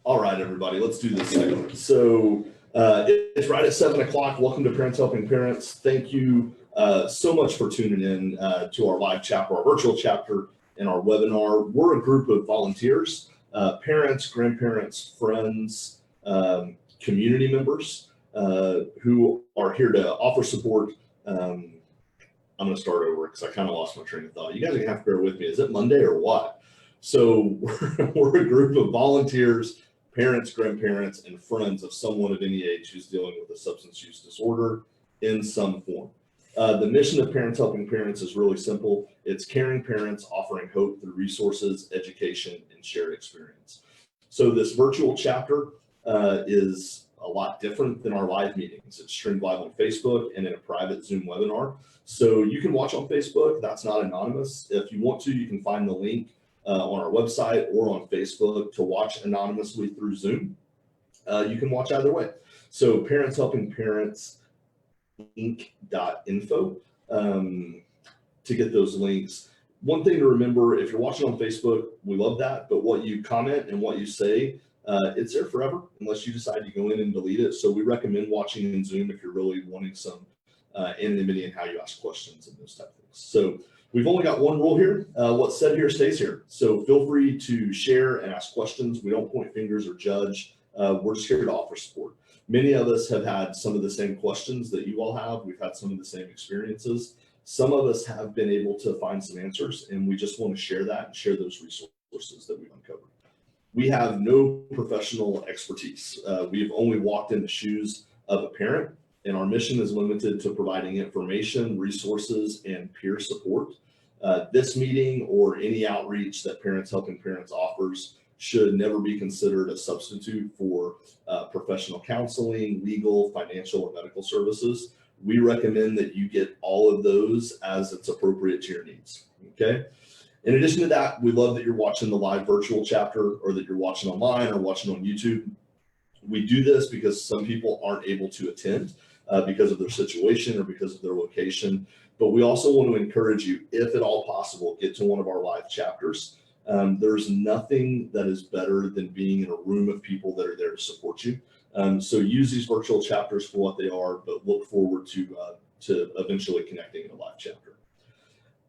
All right, everybody, let's do this segment. So it's right at 7 o'clock. Welcome to Parents Helping Parents. Thank you so much for tuning in to our live chapter, our virtual chapter in our webinar. We're a group of volunteers, parents, grandparents, friends, community members who are here to offer support. I'm going to start over because I kind of lost my train of thought. You guys are going to have to bear with me. Is it Monday or what? So we're a group of volunteers, parents, grandparents, and friends of someone of any age who's dealing with a substance use disorder in some form. The mission of Parents Helping Parents is really simple. It's caring parents offering hope through resources, education, and shared experience. So this virtual chapter is a lot different than our live meetings. It's streamed live on Facebook and in a private Zoom webinar. So you can watch on Facebook. That's not anonymous. If you want to, you can find the link on our website or on Facebook to watch anonymously through Zoom. You can watch either way. So Parents Helping Parents Inc.info to get those links. One thing to remember, if you're watching on Facebook, we love that, but what you comment and what you say, it's there forever unless you decide to go in and delete it. So we recommend watching in Zoom if you're really wanting some anonymity in how you ask questions and those type of things. So we've only got one rule here. What's said here stays here. So feel free to share and ask questions. We don't point fingers or judge. We're just here to offer support. Many of us have had some of the same questions that you all have. We've had some of the same experiences. Some of us have been able to find some answers, and we just want to share that and share those resources that we've uncovered. We have no professional expertise. We've only walked in the shoes of a parent, and our mission is limited to providing information, resources, and peer support. This meeting or any outreach that Parents Helping Parents offers should never be considered a substitute for professional counseling, legal, financial, or medical services. We recommend that you get all of those as it's appropriate to your needs, okay? In addition to that, we love that you're watching the live virtual chapter or that you're watching online or watching on YouTube. We do this because some people aren't able to attend because of their situation or because of their location. But we also want to encourage you, if at all possible, get to one of our live chapters. There's nothing that is better than being in a room of people that are there to support you. So use these virtual chapters for what they are, but look forward to eventually connecting in a live chapter.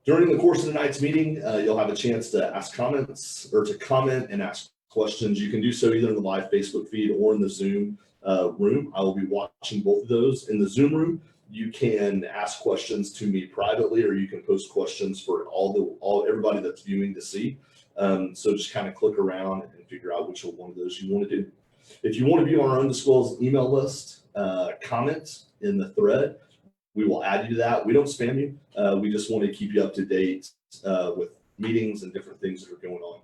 During the course of tonight's meeting, you'll have a chance to ask comments or to comment and ask questions. You can do so either in the live Facebook feed or in the Zoom room. I will be watching both of those. In the Zoom room, you can ask questions to me privately, or you can post questions for everybody that's viewing to see. So just kind of click around and figure out which one of those you want to do. If you want to be on our undisclosed email list, comment in the thread. We will add you to that. We don't spam you. We just want to keep you up to date with meetings and different things that are going on.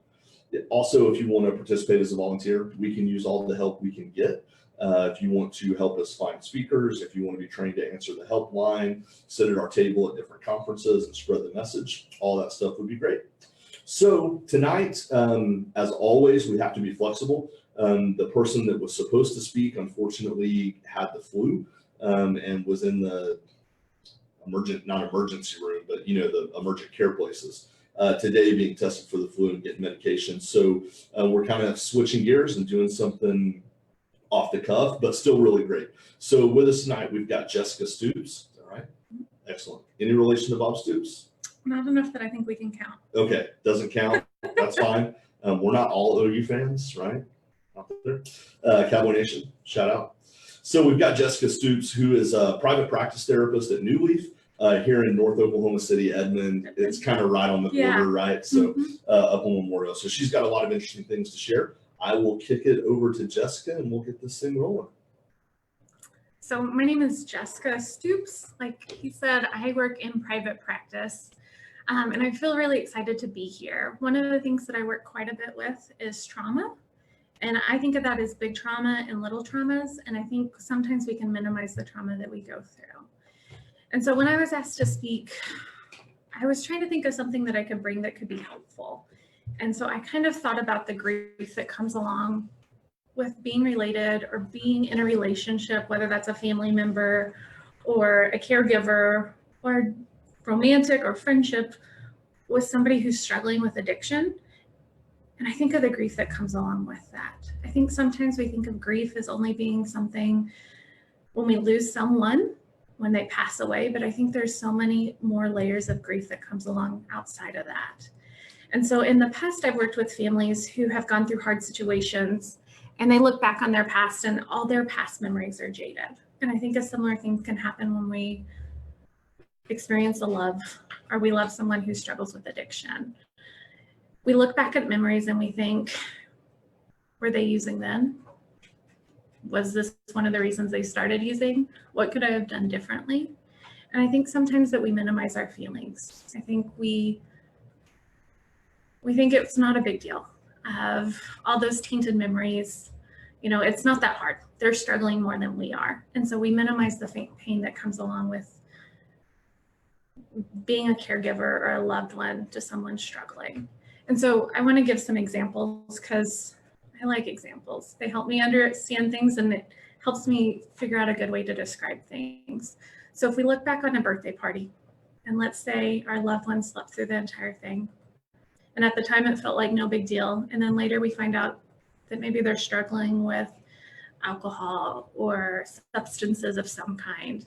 Also, if you want to participate as a volunteer, we can use all the help we can get. If you want to help us find speakers, if you want to be trained to answer the helpline, sit at our table at different conferences and spread the message, all that stuff would be great. So tonight, as always, we have to be flexible. The person that was supposed to speak, unfortunately, had the flu and was in the not emergency room, but the emergent care places. Today being tested for the flu and getting medication. So we're kind of switching gears and doing something off the cuff, but still really great. So with us tonight, we've got Jessica Stoops. All right. Excellent. Any relation to Bob Stoops? Not enough that I think we can count. Okay. Doesn't count. That's fine. We're not all OU fans, right? Out there. Cowboy Nation, shout out. So we've got Jessica Stoops, who is a private practice therapist at New Leaf here in North Oklahoma City, Edmond. It's kind of right on the border, right? So up on Memorial. So she's got a lot of interesting things to share. I will kick it over to Jessica and we'll get this thing rolling. So my name is Jessica Stoops. Like he said, I work in private practice and I feel really excited to be here. One of the things that I work quite a bit with is trauma. And I think of that as big trauma and little traumas. And I think sometimes we can minimize the trauma that we go through. And so when I was asked to speak, I was trying to think of something that I could bring that could be helpful. And so I kind of thought about the grief that comes along with being related or being in a relationship, whether that's a family member or a caregiver or romantic or friendship with somebody who's struggling with addiction. And I think of the grief that comes along with that. I think sometimes we think of grief as only being something when we lose someone, when they pass away, but I think there's so many more layers of grief that comes along outside of that. And so in the past, I've worked with families who have gone through hard situations and they look back on their past and all their past memories are jaded. And I think a similar thing can happen when we experience a love or we love someone who struggles with addiction. We look back at memories and we think, were they using then? Was this one of the reasons they started using? What could I have done differently? And I think sometimes that we minimize our feelings. I think we think it's not a big deal of all those tainted memories. You know, it's not that hard. They're struggling more than we are. And so we minimize the pain that comes along with being a caregiver or a loved one to someone struggling. And so I want to give some examples because I like examples. They help me understand things and it helps me figure out a good way to describe things. So if we look back on a birthday party and let's say our loved one slept through the entire thing, and at the time it felt like no big deal. And then later we find out that maybe they're struggling with alcohol or substances of some kind.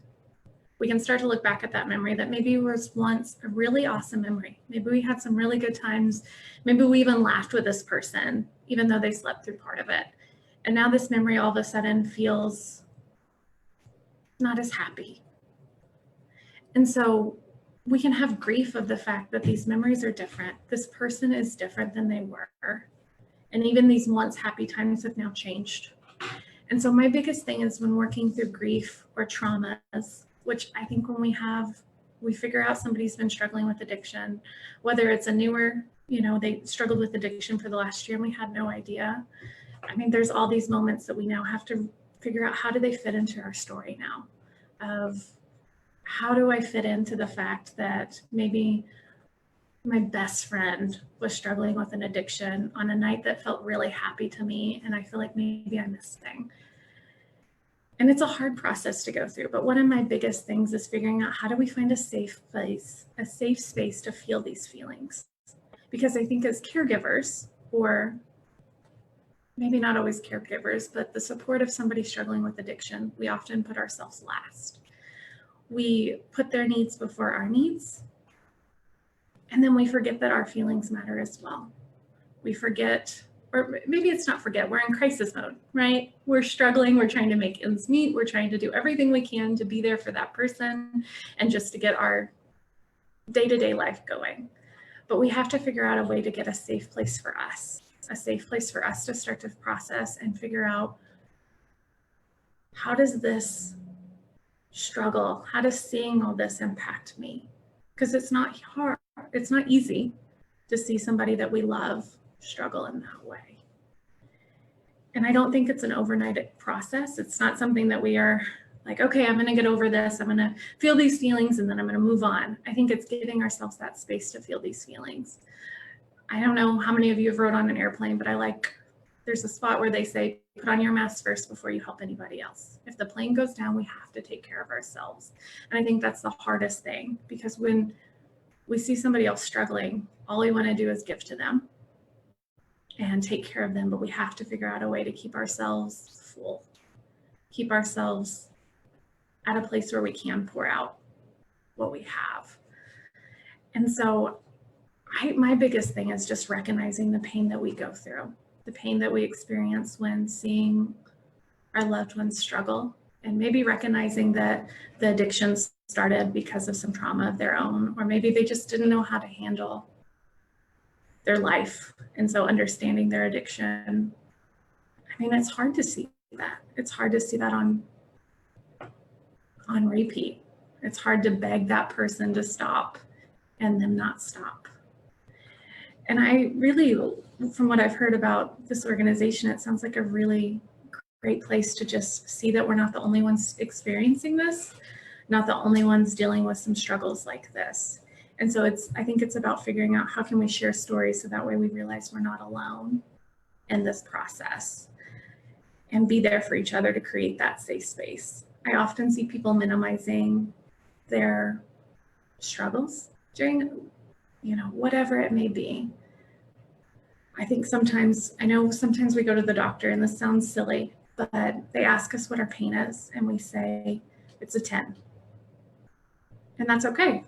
We can start to look back at that memory that maybe was once a really awesome memory. Maybe we had some really good times. Maybe we even laughed with this person, even though they slept through part of it. And now this memory all of a sudden feels not as happy. And so we can have grief of the fact that these memories are different. This person is different than they were. And even these once happy times have now changed. And so my biggest thing is when working through grief or traumas, which I think when we figure out somebody's been struggling with addiction, whether it's a newer, they struggled with addiction for the last year and we had no idea. I mean, there's all these moments that we now have to figure out how do they fit into our story now of how do I fit into the fact that maybe my best friend was struggling with an addiction on a night that felt really happy to me and I feel like maybe I'm missing. And it's a hard process to go through, but one of my biggest things is figuring out how do we find a safe place, a safe space to feel these feelings. Because I think as caregivers, or maybe not always caregivers, but the support of somebody struggling with addiction, we often put ourselves last. We put their needs before our needs, and then we forget that our feelings matter as well. We forget, or maybe it's not forget, we're in crisis mode, right? We're struggling, we're trying to make ends meet, we're trying to do everything we can to be there for that person and just to get our day-to-day life going. But we have to figure out a way to get a safe place for us, a safe place for us to start to process and figure out how does this struggle, how does seeing all this impact me? Because it's not hard, it's not easy to see somebody that we love struggle in that way. And I don't think it's an overnight process. It's not something that we are like, okay, I'm going to get over this. I'm going to feel these feelings and then I'm going to move on. I think it's giving ourselves that space to feel these feelings. I don't know how many of you have rode on an airplane, but there's a spot where they say, put on your mask first before you help anybody else. If the plane goes down, we have to take care of ourselves. And I think that's the hardest thing because when we see somebody else struggling, all we want to do is give to them and take care of them, but we have to figure out a way to keep ourselves full, keep ourselves at a place where we can pour out what we have. And so my biggest thing is just recognizing the pain that we go through, the pain that we experience when seeing our loved ones struggle, and maybe recognizing that the addiction started because of some trauma of their own, or maybe they just didn't know how to handle their life. And so understanding their addiction, I mean, it's hard to see that. It's hard to see that on repeat. It's hard to beg that person to stop and them not stop. And I really, from what I've heard about this organization, it sounds like a really great place to just see that we're not the only ones experiencing this, not the only ones dealing with some struggles like this. And so I think it's about figuring out how can we share stories so that way we realize we're not alone in this process and be there for each other to create that safe space. I often see people minimizing their struggles during, whatever it may be. I think sometimes, I know sometimes we go to the doctor and this sounds silly, but they ask us what our pain is and we say it's a 10. And that's okay.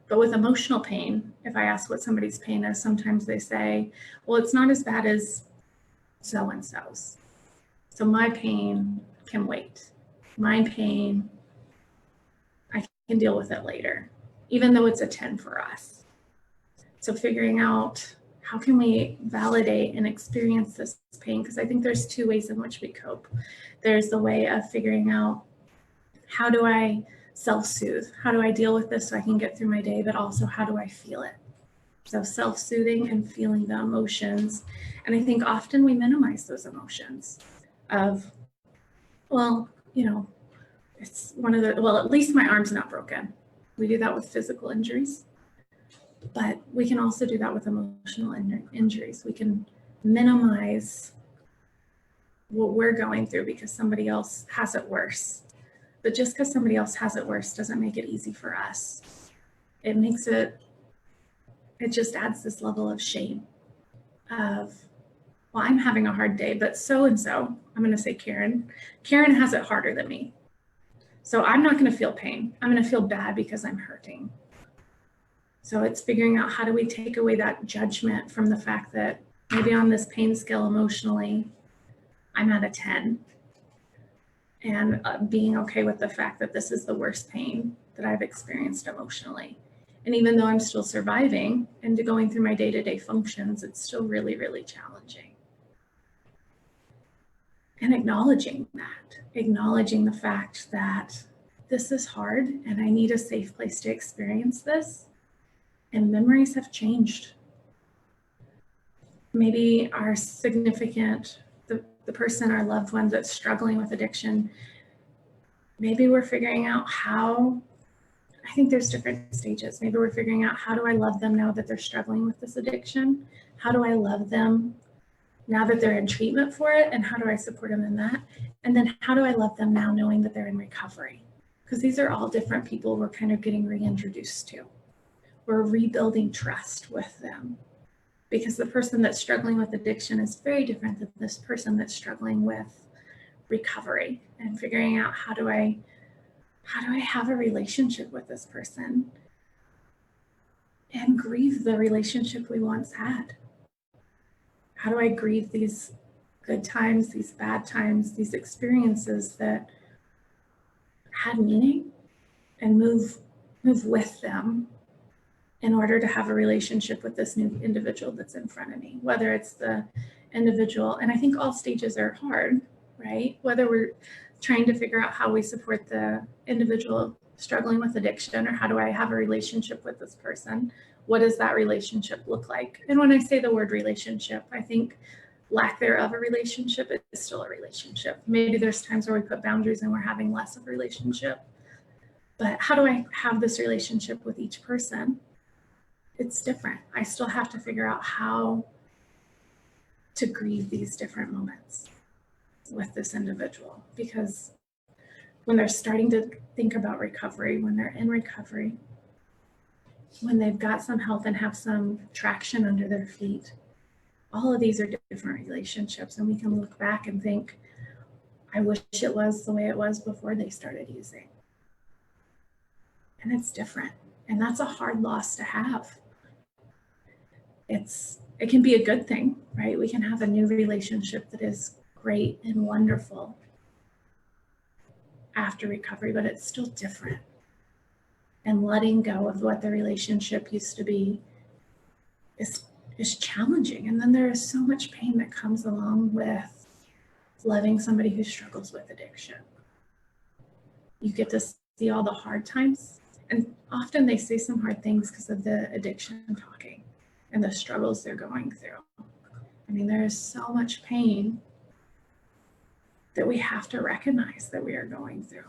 But with emotional pain, if I ask what somebody's pain is, sometimes they say, well, it's not as bad as so-and-so's. So my pain can wait. My pain, I can deal with it later, even though it's a 10 for us. So figuring out how can we validate and experience this pain? Because I think there's two ways in which we cope. There's the way of figuring out, how do I self-soothe? How do I deal with this so I can get through my day, but also how do I feel it? So self-soothing and feeling the emotions. And I think often we minimize those emotions of, well, you know, it's one of the, well, at least my arm's not broken. We do that with physical injuries, but we can also do that with emotional injuries. We can minimize what we're going through because somebody else has it worse. But just because somebody else has it worse doesn't make it easy for us. It makes it just adds this level of shame of, well, I'm having a hard day, but so-and-so, I'm going to say Karen has it harder than me. So I'm not going to feel pain. I'm going to feel bad because I'm hurting. So it's figuring out, how do we take away that judgment from the fact that maybe on this pain scale emotionally, I'm at a 10. And being okay with the fact that this is the worst pain that I've experienced emotionally. And even though I'm still surviving and going through my day-to-day functions, it's still really, really challenging. And acknowledging the fact that this is hard and I need a safe place to experience this. And memories have changed. Maybe our significant, the person, our loved one that's struggling with addiction, maybe we're figuring out how, I think there's different stages. Maybe we're figuring out, how do I love them now that they're struggling with this addiction? How do I love them now that they're in treatment for it? And how do I support them in that? And then how do I love them now knowing that they're in recovery? Because these are all different people we're kind of getting reintroduced to. We're rebuilding trust with them. Because the person that's struggling with addiction is very different than this person that's struggling with recovery, and figuring out, how do I have a relationship with this person and grieve the relationship we once had? How do I grieve these good times, these bad times, these experiences that had meaning, and move with them in order to have a relationship with this new individual that's in front of me, whether it's the individual, and I think all stages are hard, right? Whether we're trying to figure out how we support the individual struggling with addiction, or how do I have a relationship with this person? What does that relationship look like? And when I say the word relationship, I think lack thereof a relationship is still a relationship. Maybe there's times where we put boundaries and we're having less of a relationship, but how do I have this relationship with each person? It's different. I still have to figure out how to grieve these different moments with this individual, because when they're starting to think about recovery, when they're in recovery, when they've got some health and have some traction under their feet, all of these are different relationships. And we can look back and think, I wish it was the way it was before they started using. And it's different. And that's a hard loss to have. It can be a good thing, right? We can have a new relationship that is great and wonderful after recovery, but it's still different. And letting go of what the relationship used to be is challenging. And then there is so much pain that comes along with loving somebody who struggles with addiction. You get to see all the hard times, and often they say some hard things because of the addiction talking and the struggles they're going through. I mean, there is so much pain that we have to recognize that we are going through.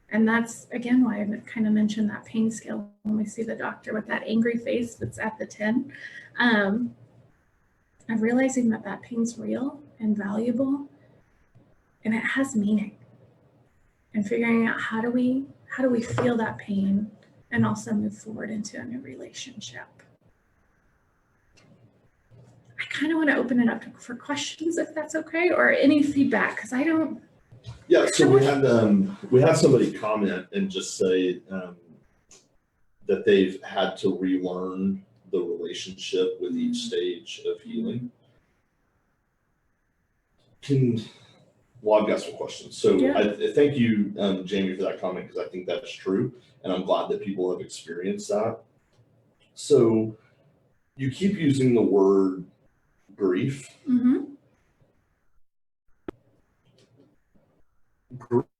And that's, again, why I kind of mentioned that pain scale when we see the doctor with that angry face that's at the 10. Of realizing that that pain's real and valuable, and it has meaning. And figuring out, how do we feel that pain and also move forward into a new relationship. I kind of want to open it up for questions, if that's okay, or any feedback, because I don't. Yeah, so we had somebody comment and just say that they've had to relearn the relationship with each stage of healing. Well, I've got some questions. So Yeah. I thank you, Jamie, for that comment, because I think that's true, and I'm glad that people have experienced that. So you keep using the word grief. Mm-hmm.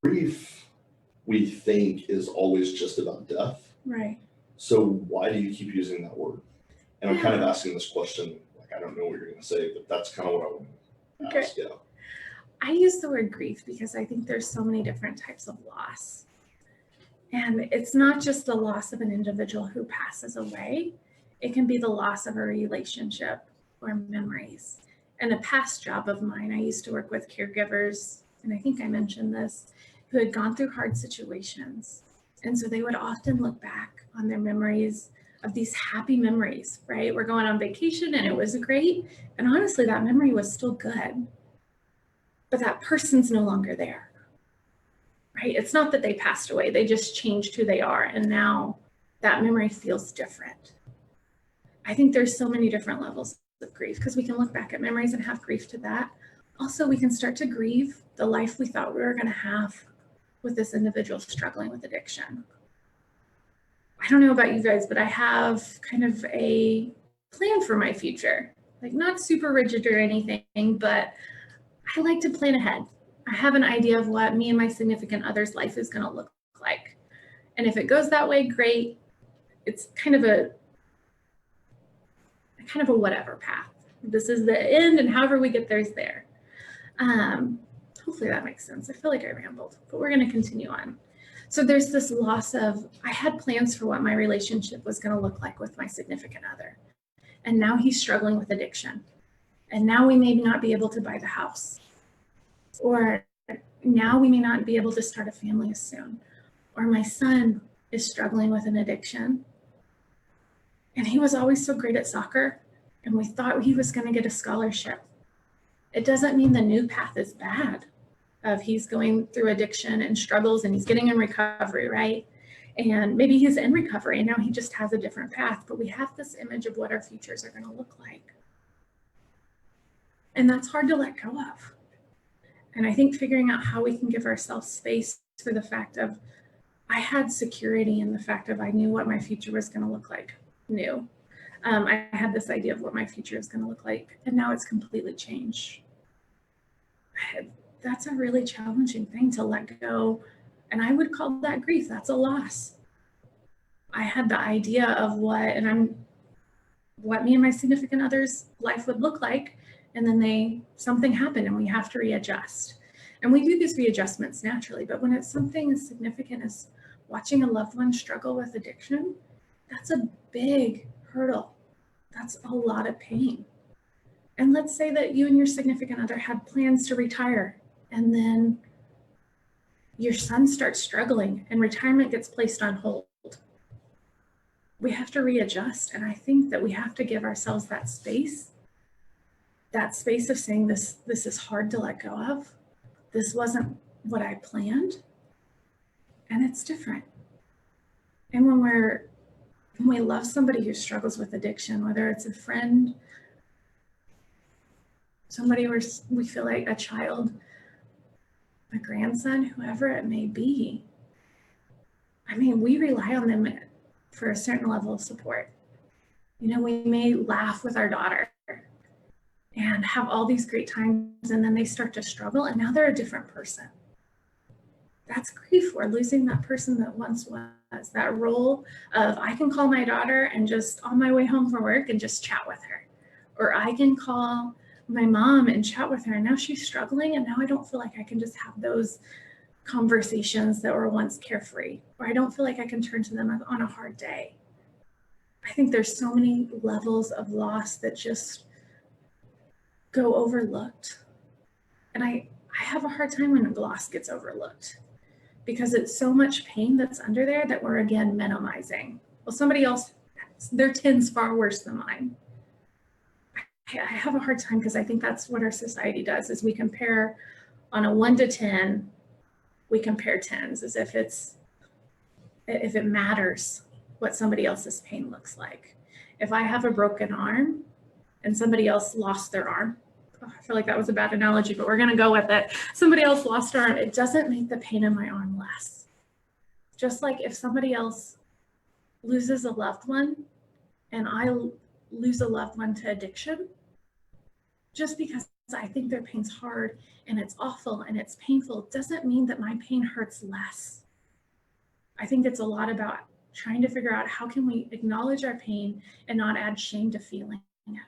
Grief, we think, is always just about death. Right. So why do you keep using that word? And I'm kind of Yeah. asking this question, like, I don't know what you're going to say, but that's kind of what I want to Okay. ask. Yeah. I use the word grief because I think there's so many different types of loss. And it's not just the loss of an individual who passes away. It can be the loss of a relationship or memories. And a past job of mine, I used to work with caregivers, and I think I mentioned this, who had gone through hard situations. And so they would often look back on their memories of these happy memories, right? We're going on vacation and it was great. And honestly, that memory was still good. But that person's no longer there, right? It's not that they passed away, they just changed who they are. And now that memory feels different. I think there's so many different levels of grief because we can look back at memories and have grief to that. Also, we can start to grieve the life we thought we were going to have with this individual struggling with addiction. I don't know about you guys, but I have kind of a plan for my future, like not super rigid or anything, but I like to plan ahead. I have an idea of what me and my significant other's life is going to look like. And if it goes that way, great. It's kind of a whatever path. This is the end, and however we get there is there. Hopefully that makes sense. I feel like I rambled, but we're going to continue on. So there's this loss of, I had plans for what my relationship was going to look like with my significant other. And now he's struggling with addiction. And now we may not be able to buy the house. Or now we may not be able to start a family as soon. Or my son is struggling with an addiction. And he was always so great at soccer. And we thought he was going to get a scholarship. It doesn't mean the new path is bad. Of he's going through addiction and struggles and he's getting in recovery, right? And maybe he's in recovery and now he just has a different path. But we have this image of what our futures are going to look like. And that's hard to let go of. And I think figuring out how we can give ourselves space for the fact of, I had security in the fact of I knew what my future was going to look like. I had this idea of what my future is going to look like, and now it's completely changed. That's a really challenging thing to let go. And I would call that grief. That's a loss. I had the idea of what me and my significant other's life would look like. And then something happened and we have to readjust. And we do these readjustments naturally, but when it's something as significant as watching a loved one struggle with addiction, that's a big hurdle. That's a lot of pain. And let's say that you and your significant other had plans to retire, and then your son starts struggling and retirement gets placed on hold. We have to readjust. And I think that we have to give ourselves that space of saying this is hard to let go of. This wasn't what I planned. And it's different. And when we love somebody who struggles with addiction, whether it's a friend, somebody we feel like a child, a grandson, whoever it may be, I mean, we rely on them for a certain level of support. We may laugh with our daughter and have all these great times, and then they start to struggle, and now they're a different person. That's grief. We're losing that person that once was, that role of, I can call my daughter and just on my way home from work and just chat with her. Or I can call my mom and chat with her, and now she's struggling, and now I don't feel like I can just have those conversations that were once carefree, or I don't feel like I can turn to them on a hard day. I think there's so many levels of loss that just go overlooked. And I have a hard time when loss gets overlooked because it's so much pain that's under there that we're again minimizing. Well, somebody else, their 10's far worse than mine. I have a hard time because I think that's what our society does is we compare on a 1 to 10, we compare tens as if it matters what somebody else's pain looks like. If I have a broken arm and somebody else lost their arm, I feel like that was a bad analogy, but we're going to go with it. Somebody else lost their arm. It doesn't make the pain in my arm less. Just like if somebody else loses a loved one and I lose a loved one to addiction, just because I think their pain's hard and it's awful and it's painful doesn't mean that my pain hurts less. I think it's a lot about trying to figure out how can we acknowledge our pain and not add shame to feeling it.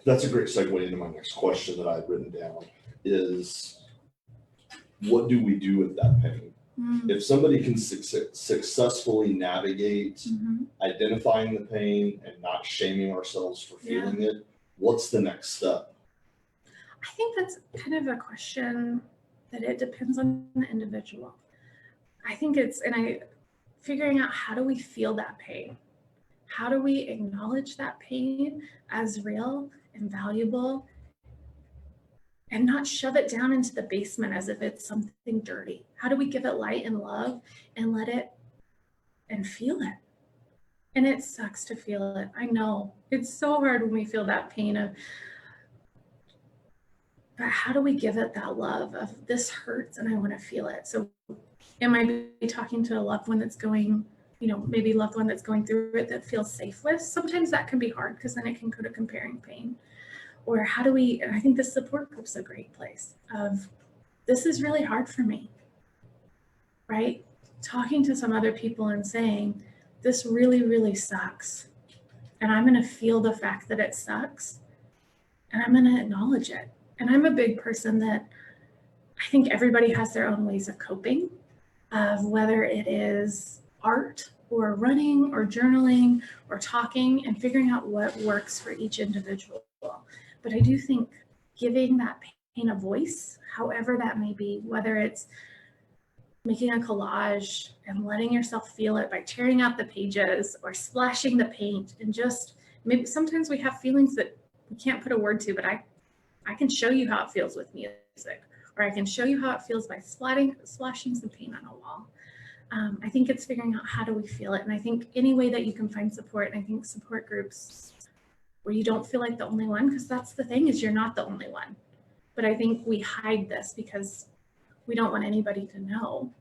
That's a great segue into my next question that I've written down is, what do we do with that pain? If somebody can successfully navigate identifying the pain and not shaming ourselves for feeling it, what's the next step? I think that's kind of a question that it depends on the individual. I think figuring out how do we feel that pain? How do we acknowledge that pain as real and valuable and not shove it down into the basement as if it's something dirty? How do we give it light and love and let it and feel it? And it sucks to feel it. I know it's so hard when we feel that pain but how do we give it that love of this hurts and I want to feel it? So am I talking to a loved one that's going, maybe a loved one that's going through it that feels safe with? Sometimes that can be hard because then it can go to comparing pain. Or how do we, and I think the support group's a great place of, this is really hard for me, right? Talking to some other people and saying, this really, really sucks. And I'm going to feel the fact that it sucks. And I'm going to acknowledge it. And I'm a big person that I think everybody has their own ways of coping, of whether it is art or running or journaling or talking and figuring out what works for each individual. But I do think giving that pain a voice, however that may be, whether it's making a collage and letting yourself feel it by tearing out the pages or splashing the paint, and just maybe sometimes we have feelings that we can't put a word to, but I can show you how it feels with music, or I can show you how it feels by splashing some paint on a wall. I think it's figuring out how do we feel it. And I think any way that you can find support, and I think support groups where you don't feel like the only one, because that's the thing, is you're not the only one. But I think we hide this because we don't want anybody to know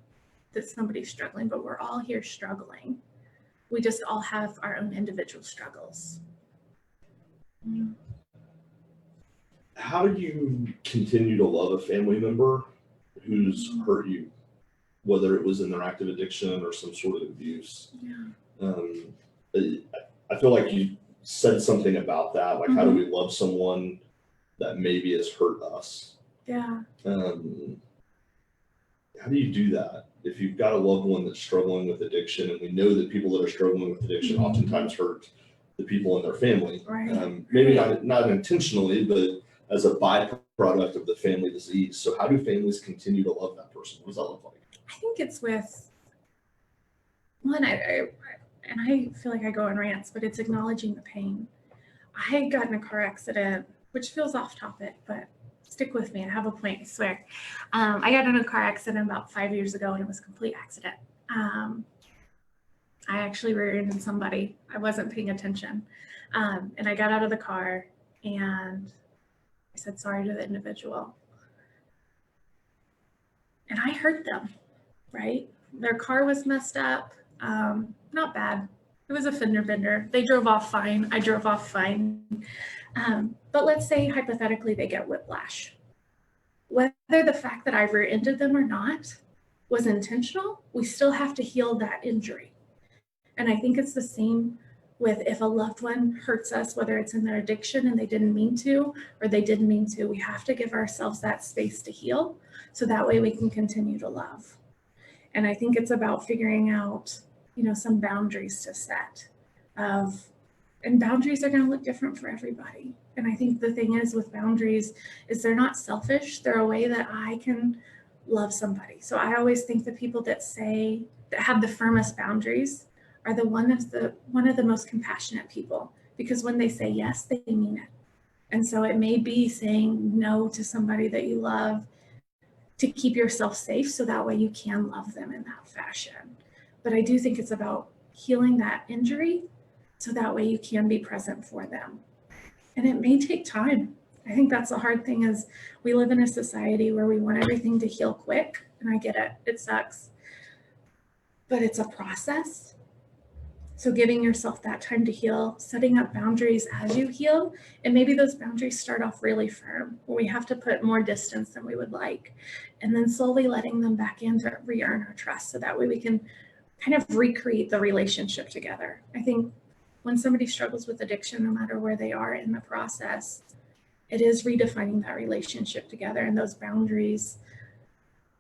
that somebody's struggling, but we're all here struggling. We just all have our own individual struggles. How do you continue to love a family member who's hurt you, whether it was in their active addiction or some sort of abuse? I feel like you said something about that, like how do we love someone that maybe has hurt us? How do you do that if you've got a loved one that's struggling with addiction? And we know that people that are struggling with addiction oftentimes hurt the people in their family, maybe not intentionally, but as a byproduct of the family disease. So how do families continue to love that person? What does that look like? I think it's with one, and I feel like I go on rants, but it's acknowledging the pain. I got in a car accident, which feels off topic, but stick with me. I have a point, I swear. I got in a car accident about 5 years ago, and it was a complete accident. I actually rear-ended somebody. I wasn't paying attention. And I got out of the car and I said sorry to the individual. And I hurt them, right? Their car was messed up. Not bad. It was a fender bender. They drove off fine. I drove off fine. But let's say hypothetically they get whiplash. Whether the fact that I rear-ended them or not was intentional, we still have to heal that injury. And I think it's the same with if a loved one hurts us, whether it's in their addiction and they didn't mean to, or they didn't mean to, we have to give ourselves that space to heal. So that way we can continue to love. And I think it's about figuring out, some boundaries to set and boundaries are going to look different for everybody. And I think the thing is with boundaries is they're not selfish. They're a way that I can love somebody. So I always think the people that have the firmest boundaries are one of the most compassionate people, because when they say yes, they mean it. And so it may be saying no to somebody that you love to keep yourself safe so that way you can love them in that fashion. But I do think it's about healing that injury so that way you can be present for them. And it may take time. I think that's the hard thing is we live in a society where we want everything to heal quick. And I get it, it sucks. But it's a process. So giving yourself that time to heal, setting up boundaries as you heal, and maybe those boundaries start off really firm, where we have to put more distance than we would like, and then slowly letting them back in to re-earn our trust so that way we can kind of recreate the relationship together. I think when somebody struggles with addiction, no matter where they are in the process, it is redefining that relationship together, and those boundaries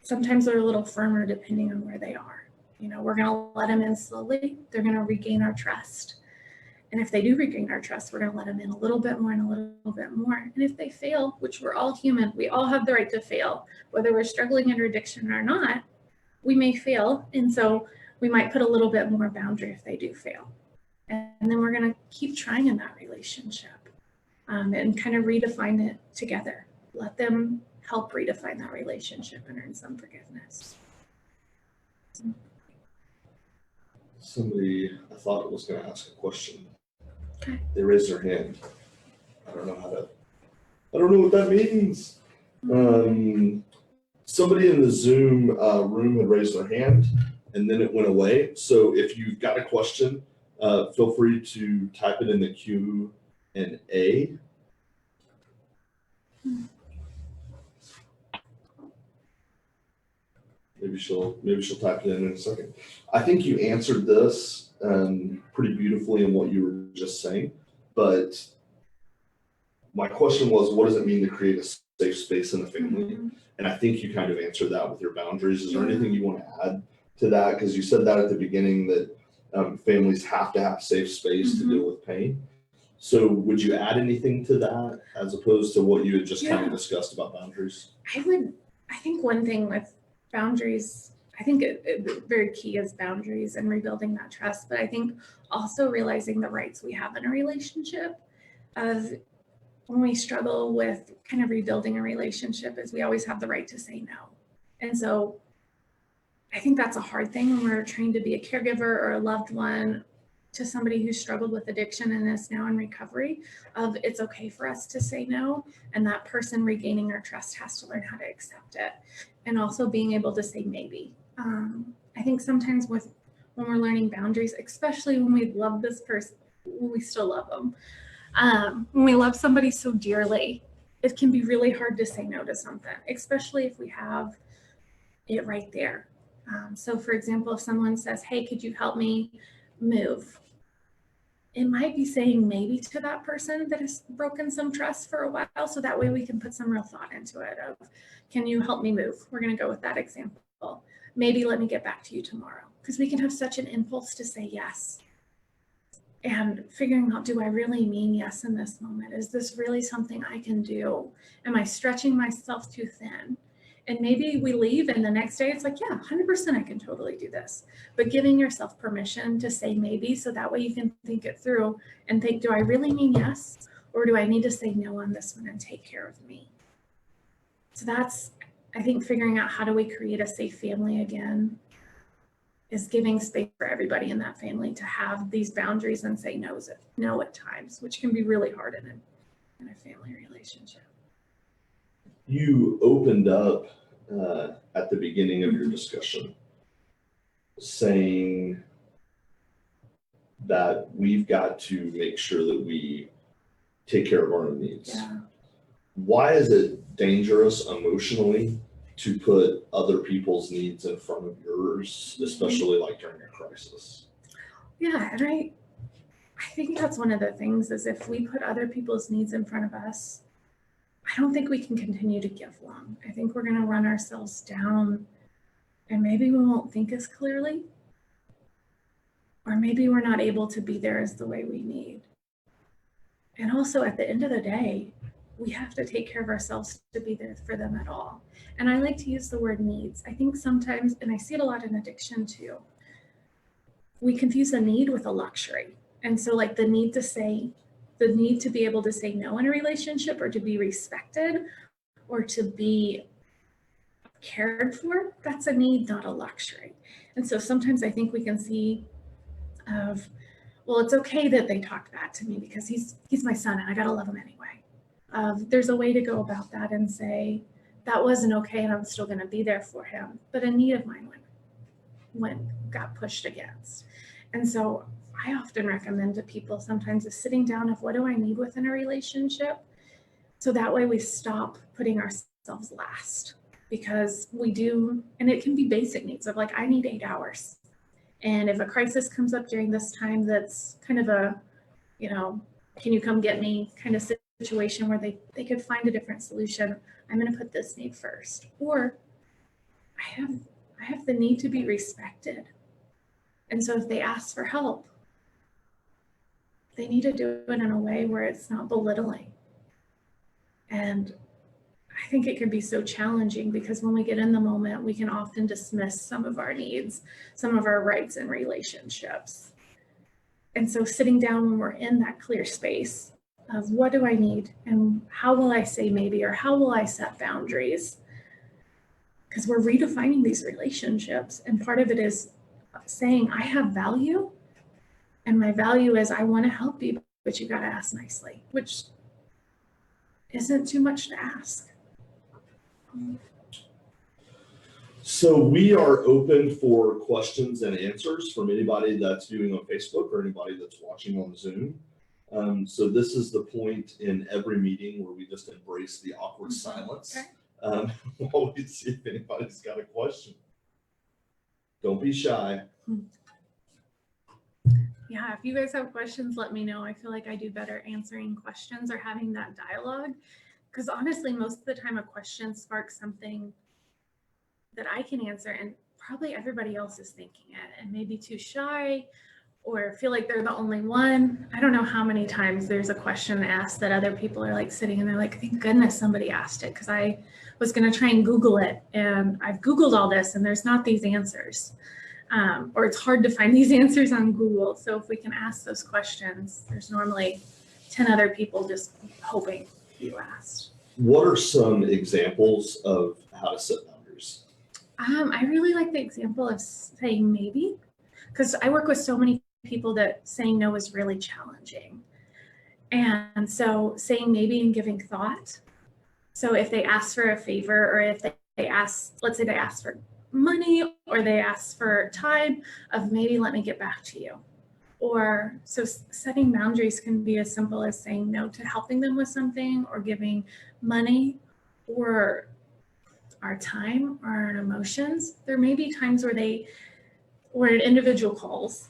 sometimes are a little firmer depending on where they are. You know, we're going to let them in slowly. They're going to regain our trust. And if they do regain our trust, we're going to let them in a little bit more and a little bit more. And if they fail, which we're all human, we all have the right to fail, whether we're struggling under addiction or not, we may fail. And so we might put a little bit more boundary if they do fail. And then we're going to keep trying in that relationship and kind of redefine it together. Let them help redefine that relationship and earn some forgiveness. Somebody I thought was going to ask a question. Okay. They raised their hand. I don't know what that means. Somebody in the Zoom room had raised their hand and then it went away. So if you've got a question, feel free to type it in the Q&A. Maybe she'll type it in a second. I think you answered this pretty beautifully in what you were just saying, but my question was, what does it mean to create a safe space in a family? And I think you kind of answered that with your boundaries. Is there anything you want to add to that? Because you said that at the beginning that families have to have safe space to deal with pain. So would you add anything to that as opposed to what you had just kind of discussed about boundaries? I think one thing with boundaries, I think it very key is boundaries and rebuilding that trust. But I think also realizing the rights we have in a relationship of when we struggle with kind of rebuilding a relationship is we always have the right to say no. And so I think that's a hard thing when we're trying to be a caregiver or a loved one to somebody who struggled with addiction and is now in recovery of it's okay for us to say no. And that person regaining our trust has to learn how to accept it. And also being able to say maybe. I think sometimes when we're learning boundaries, especially when we love this person, when we still love them, when we love somebody so dearly, it can be really hard to say no to something, especially if we have it right there. So for example, if someone says, hey, could you help me move? It might be saying maybe to that person that has broken some trust for a while. So that way we can put some real thought into it of, can you help me move? We're going to go with that example. Maybe let me get back to you tomorrow, because we can have such an impulse to say yes. And figuring out, do I really mean yes in this moment? Is this really something I can do? Am I stretching myself too thin? And maybe we leave and the next day it's like, yeah, 100% I can totally do this. But giving yourself permission to say maybe, so that way you can think it through and think, do I really mean yes? Or do I need to say no on this one and take care of me? So that's, I think, figuring out how do we create a safe family again is giving space for everybody in that family to have these boundaries and say no at times, which can be really hard in a family relationship. You opened up at the beginning of your discussion saying that we've got to make sure that we take care of our own needs. Yeah. Why is it dangerous emotionally to put other people's needs in front of yours, especially like during a crisis? Yeah, and I think that's one of the things is if we put other people's needs in front of us, I don't think we can continue to give long. I think we're going to run ourselves down and maybe we won't think as clearly, or maybe we're not able to be there as the way we need. And also at the end of the day, we have to take care of ourselves to be there for them at all. And I like to use the word needs. I think sometimes, and I see it a lot in addiction too, we confuse a need with a luxury. And so like the need to say the need to be able to say no in a relationship, or to be respected, or to be cared for, that's a need, not a luxury. And so sometimes I think we can see of, well, it's okay that they talked bad to me because he's my son and I gotta love him anyway. There's a way to go about that and say, that wasn't okay and I'm still gonna be there for him, but a need of mine got pushed against. And so I often recommend to people sometimes is sitting down of, what do I need within a relationship? So that way we stop putting ourselves last, because we do, and it can be basic needs of like, I need 8 hours. And if a crisis comes up during this time, that's kind of a, can you come get me kind of situation where they could find a different solution. I'm going to put this need first. Or I have the need to be respected. And so if they ask for help, they need to do it in a way where it's not belittling. And I think it can be so challenging because when we get in the moment, we can often dismiss some of our needs, some of our rights in relationships. And so sitting down when we're in that clear space of, what do I need and how will I say maybe, or how will I set boundaries? Because we're redefining these relationships. And part of it is saying, I have value, and my value is I want to help you, but you got to ask nicely, which isn't too much to ask. So we are open for questions and answers from anybody that's viewing on Facebook or anybody that's watching on Zoom. So this is the point in every meeting where we just embrace the awkward silence while we see if anybody's got a question. Don't be shy. Yeah, if you guys have questions, let me know. I feel like I do better answering questions or having that dialogue, because honestly, most of the time a question sparks something that I can answer, and probably everybody else is thinking it and maybe too shy or feel like they're the only one. I don't know how many times there's a question asked that other people are like sitting and they're like, thank goodness somebody asked it, because I was going to try and Google it and I've Googled all this and there's not these answers. Or it's hard to find these answers on Google. So if we can ask those questions, there's normally 10 other people just hoping you asked. What are some examples of how to set boundaries? I really like the example of saying maybe, because I work with so many people that saying no is really challenging. And so saying maybe and giving thought. So if they ask for a favor, or if they ask, let's say they ask for money or they ask for time, of maybe let me get back to you. Or so setting boundaries can be as simple as saying no to helping them with something, or giving money, or our time, or our emotions. There may be times where an individual calls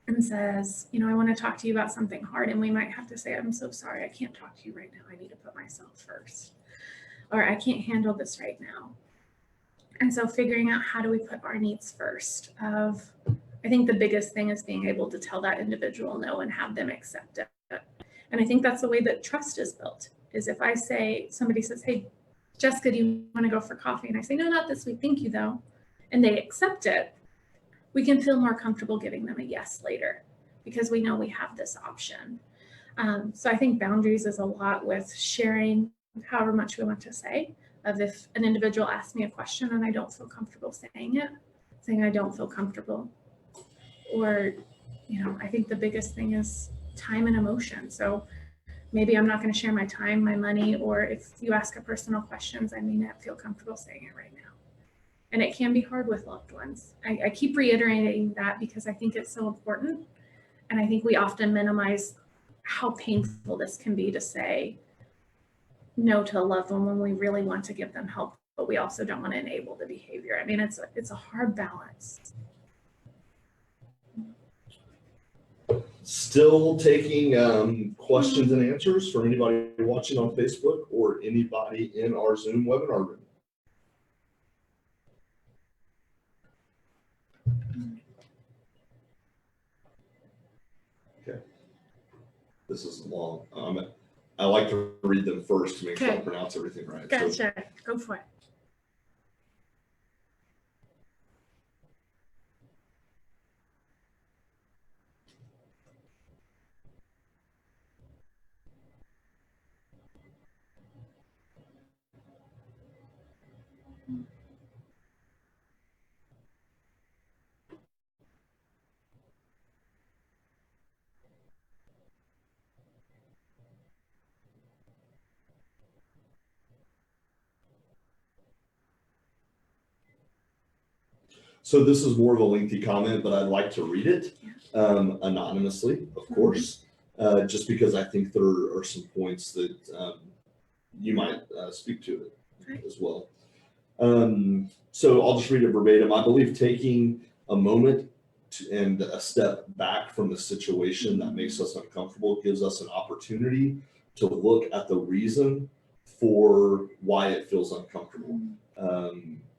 and says, I want to talk to you about something hard. And we might have to say, I'm so sorry, I can't talk to you right now. I need to put myself first. Or I can't handle this right now. And so figuring out how do we put our needs first. I think the biggest thing is being able to tell that individual no and have them accept it. And I think that's the way that trust is built, is if somebody says, hey, Jessica, do you want to go for coffee? And I say, no, not this week, thank you though. And they accept it. We can feel more comfortable giving them a yes later, because we know we have this option. So I think boundaries is a lot with sharing however much we want to say. Of if an individual asks me a question and I don't feel comfortable saying I don't feel comfortable. Or, I think the biggest thing is time and emotion. So maybe I'm not going to share my time, my money, or if you ask a personal questions, I may not feel comfortable saying it right now. And it can be hard with loved ones. I keep reiterating that because I think it's so important. And I think we often minimize how painful this can be to say no to a loved one when we really want to give them help, but we also don't want to enable the behavior. I mean, it's a hard balance. Still taking questions and answers from anybody watching on Facebook or anybody in our Zoom webinar room. Okay. This is long. I like to read them first to make sure I pronounce everything right. Gotcha. So, go for it. So this is more of a lengthy comment, but I'd like to read it anonymously, of course, just because I think there are some points that you might speak to it as well. So I'll just read it verbatim. I believe taking a moment and a step back from the situation that makes us uncomfortable gives us an opportunity to look at the reason for why it feels uncomfortable.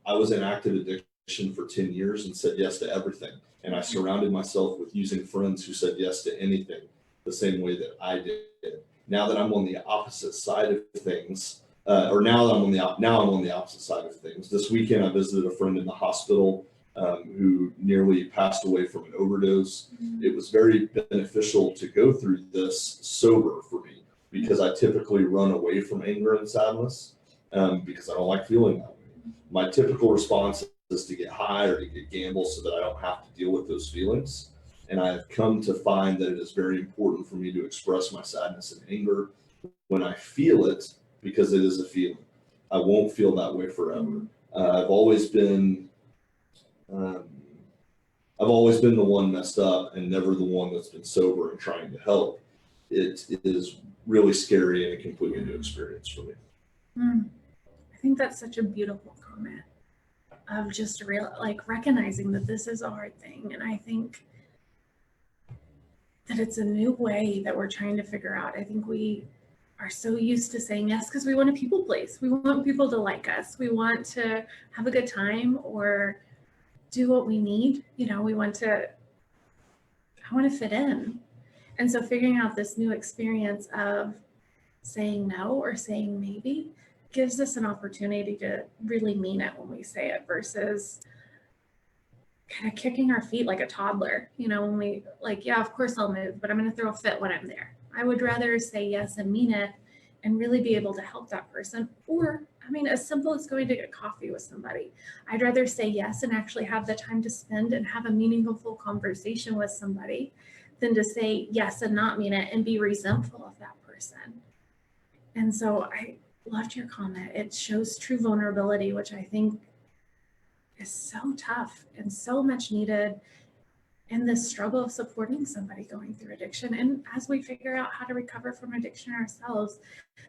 I was in active addiction for 10 years and said yes to everything. And I surrounded myself with using friends who said yes to anything the same way that I did. Now that I'm on the opposite side of things, now I'm on the opposite side of things. This weekend, I visited a friend in the hospital who nearly passed away from an overdose. It was very beneficial to go through this sober for me because I typically run away from anger and sadness because I don't like feeling that way. My typical response is to get high or to get gamble so that I don't have to deal with those feelings. And I have come to find that it is very important for me to express my sadness and anger when I feel it, because it is a feeling. I won't feel that way forever. I've always been the one messed up and never the one that's been sober and trying to help. It is really scary and a completely new experience for me. I think that's such a beautiful comment of just recognizing that this is a hard thing. And I think that it's a new way that we're trying to figure out. I think we are so used to saying yes because we want to people please. We want people to like us. We want to have a good time or do what we need. I want to fit in. And so figuring out this new experience of saying no or saying maybe gives us an opportunity to really mean it when we say it versus kind of kicking our feet like a toddler, when we yeah, of course I'll move, but I'm going to throw a fit when I'm there. I would rather say yes and mean it and really be able to help that person. Or, as simple as going to get coffee with somebody. I'd rather say yes and actually have the time to spend and have a meaningful conversation with somebody than to say yes and not mean it and be resentful of that person. And so I loved your comment. It shows true vulnerability, which I think is so tough and so much needed in this struggle of supporting somebody going through addiction. And as we figure out how to recover from addiction ourselves,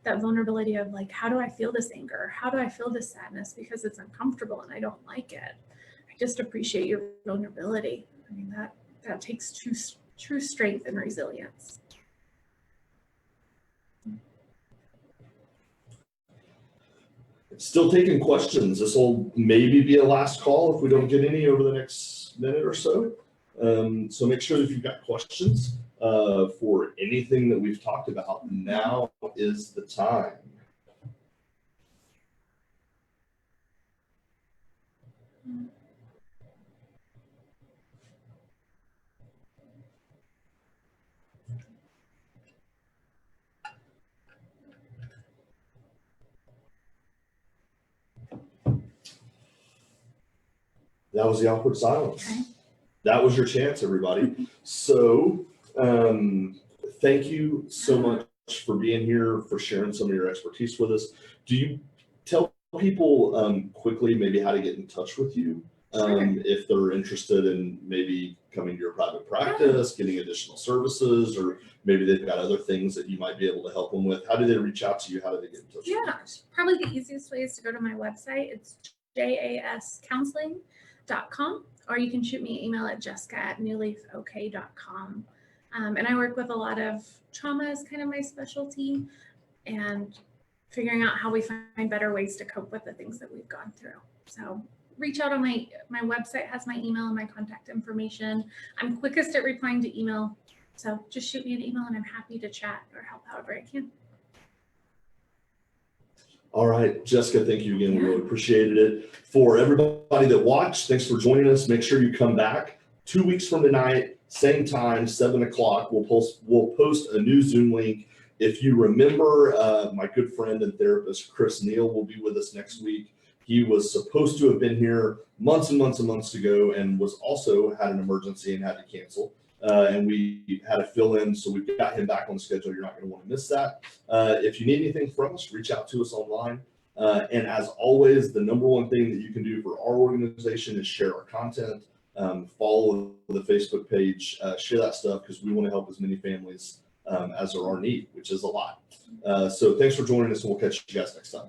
that vulnerability of how do I feel this anger? How do I feel this sadness? Because it's uncomfortable and I don't like it. I just appreciate your vulnerability. That takes true strength and resilience. Still taking questions. This will maybe be a last call if we don't get any over the next minute or so. So make sure that if you've got questions for anything that we've talked about, now is the time. That was the awkward silence. Okay. That was your chance, everybody. So thank you so much for being here, for sharing some of your expertise with us. Do you tell people quickly maybe how to get in touch with you if they're interested in maybe coming to your private practice, getting additional services, or maybe they've got other things that you might be able to help them with? How do they reach out to you? How do they get in touch with you? Probably the easiest way is to go to my website. It's jascounseling.com, or you can shoot me an email at jessica@newleafok.com. And I work with a lot of trauma as kind of my specialty, and figuring out how we find better ways to cope with the things that we've gone through. So reach out on my website has my email and my contact information. I'm quickest at replying to email. So just shoot me an email and I'm happy to chat or help however I can. All right, Jessica, thank you again. We really appreciated it. For everybody that watched, thanks for joining us. Make sure you come back 2 weeks from tonight, same time, 7 o'clock. We'll post a new Zoom link. If you remember, my good friend and therapist, Chris Neal, will be with us next week. He was supposed to have been here months and months and months ago and was also had an emergency and had to cancel. And we had to fill in, so we've got him back on the schedule. You're not going to want to miss that. If you need anything from us, reach out to us online. And as always, the number one thing that you can do for our organization is share our content, follow the Facebook page, share that stuff, because we want to help as many families as there are need, which is a lot. So thanks for joining us, and we'll catch you guys next time.